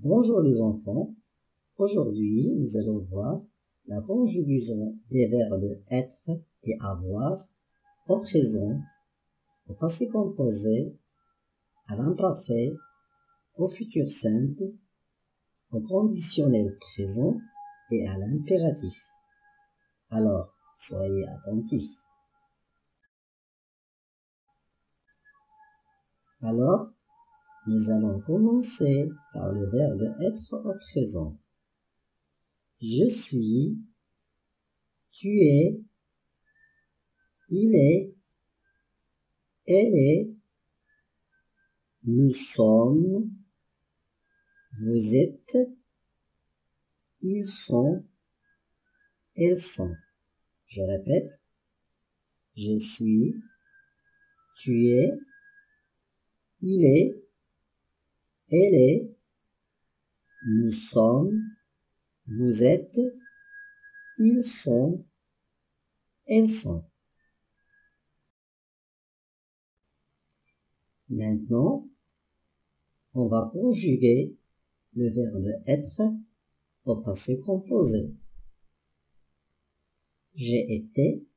Bonjour les enfants, aujourd'hui nous allons voir la conjugaison des verbes être et avoir au présent, au passé composé, à l'imparfait, au futur simple, au conditionnel présent et à l'impératif. Alors, soyez attentifs. Alors, nous allons commencer par le verbe être au présent. Je suis, tu es, il est, elle est, nous sommes, vous êtes, ils sont, elles sont. Je répète, je suis, tu es, il est, elle est, nous sommes, vous êtes, ils sont, elles sont. Maintenant, on va conjuguer le verbe être au passé composé. J'ai été,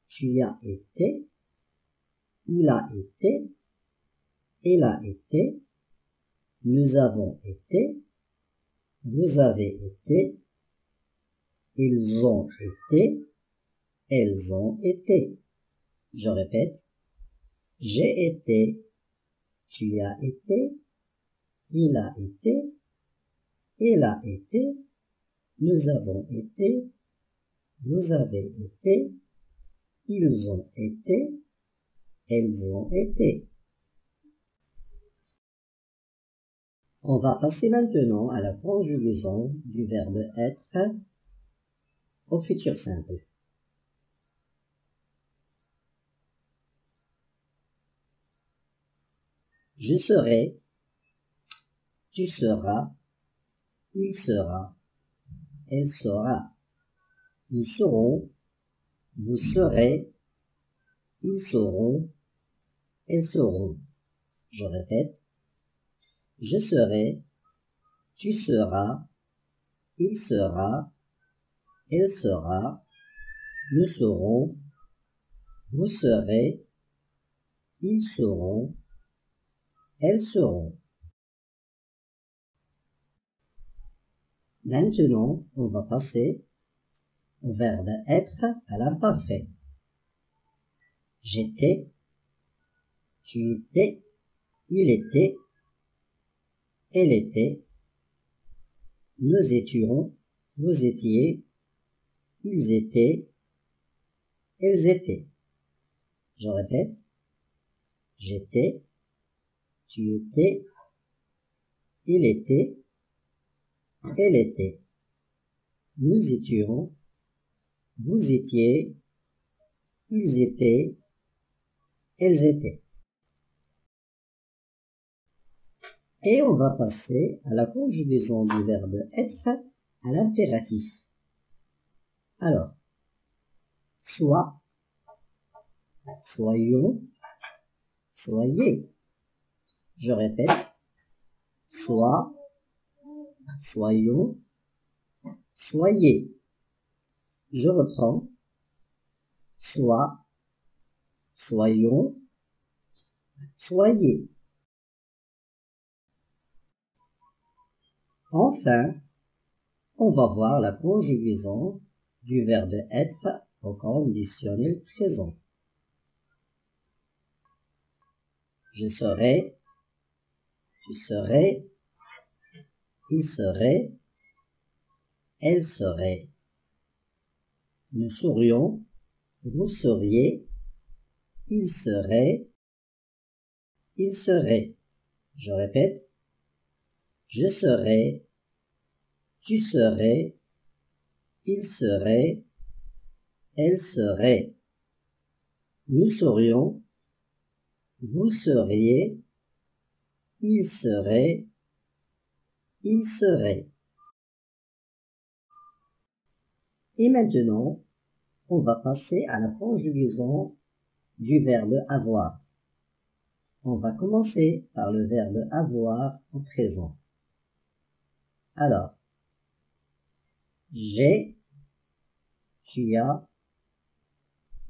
tu as été, il a été, elle a été, nous avons été, vous avez été, ils ont été, elles ont été. Je répète, j'ai été, tu as été, il a été, elle a été, nous avons été, vous avez été, ils ont été, elles ont été. On va passer maintenant à la conjugaison du verbe être au futur simple. Je serai, tu seras, il sera, elle sera. Nous serons, vous serez, ils seront, elles seront. Je répète, je serai, tu seras, il sera, elle sera, nous serons, vous serez, ils seront, elles seront. Maintenant, on va passer au verbe être à l'imparfait. J'étais, tu étais, il était, elle était, nous étions, vous étiez, ils étaient, elles étaient. Je répète, j'étais, tu étais, il était, elle était, nous étions, vous étiez, ils étaient, elles étaient. Et on va passer à la conjugaison du verbe être à l'impératif. Alors, soit, soyons, soyez. Je répète, soit, soyons, soyez. Je reprends, soit, soyons, soyez. Enfin, on va voir la conjugaison du verbe être au conditionnel présent. Je serai, tu serais, il serait, elle serait. Nous serions, vous seriez, il serait, il serait. Je répète, je serais, tu serais, il serait, elle serait. Nous serions, vous seriez, il serait, il serait. Et maintenant, on va passer à la conjugaison du verbe avoir. On va commencer par le verbe avoir au présent. Alors, j'ai, tu as,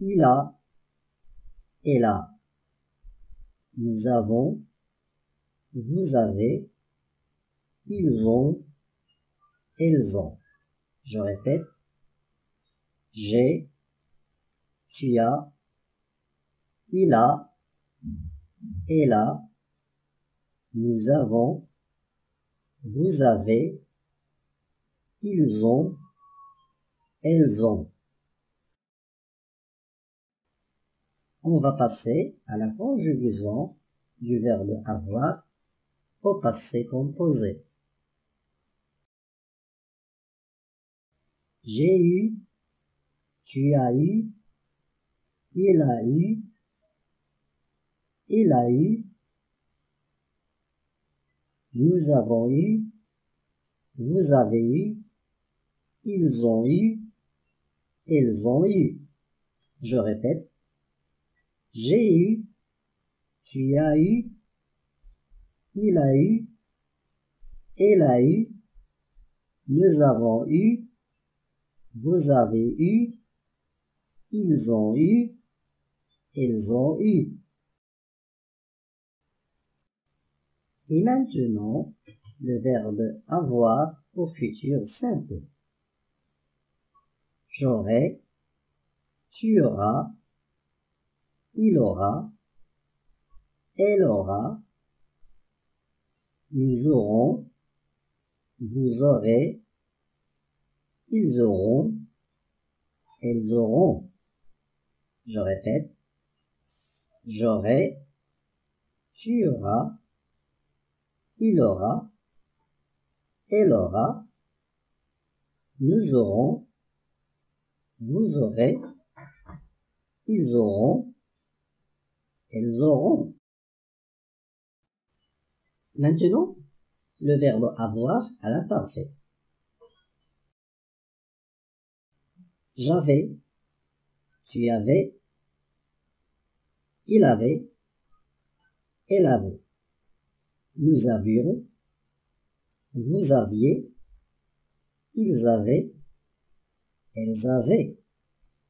il a, elle a. Nous avons, vous avez, ils ont, elles ont. Je répète, j'ai, tu as, il a, elle a, nous avons, vous avez, ils ont, elles ont. On va passer à la conjugaison du verbe avoir au passé composé. J'ai eu, tu as eu, il a eu, il a eu, nous avons eu, vous avez eu, ils ont eu, elles ont eu. Je répète, j'ai eu, tu as eu, il a eu, elle a eu, nous avons eu, vous avez eu, ils ont eu, elles ont eu. Et maintenant, le verbe avoir au futur simple. J'aurai, tu auras, il aura, elle aura, nous aurons, vous aurez, ils auront, elles auront. Je répète, j'aurai, tu auras, il aura, elle aura, nous aurons, vous aurez, ils auront, elles auront. Maintenant, le verbe avoir à l'imparfait. J'avais, tu avais, il avait, elle avait. Nous avions, vous aviez, ils avaient, elles avaient.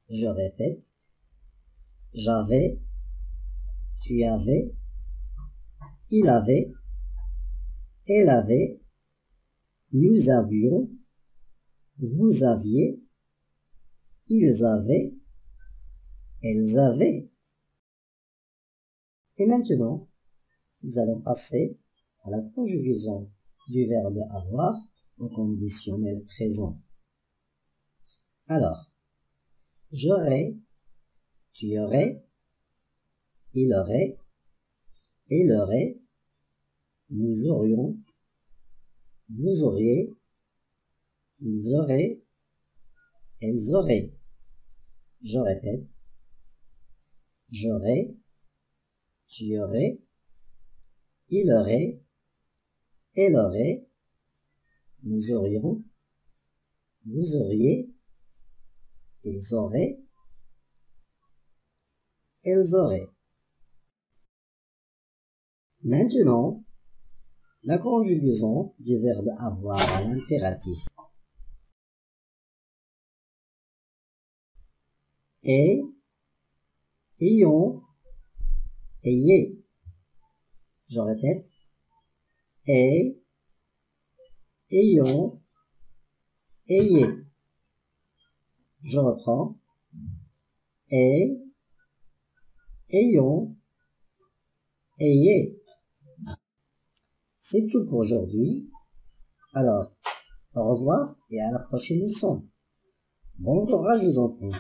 Je répète, j'avais, tu avais, il avait, elle avait, nous avions, vous aviez, ils avaient, elles avaient. Et maintenant, nous allons passer à la conjugaison du verbe avoir au conditionnel présent. Alors, j'aurais, tu aurais, il aurait, elle aurait, nous aurions, vous auriez, ils auraient, elles auraient. Je répète, j'aurais, tu aurais, il aurait, elle aurait, nous aurions, vous auriez, ils auraient, elles auraient. Maintenant, la conjugaison du verbe avoir à l'impératif. Est, ayons, ayez. Je répète, est, ayons, ayez. Je reprends, est, ayons, ayez. C'est tout pour aujourd'hui. Alors, au revoir et à la prochaine leçon. Bon courage les enfants.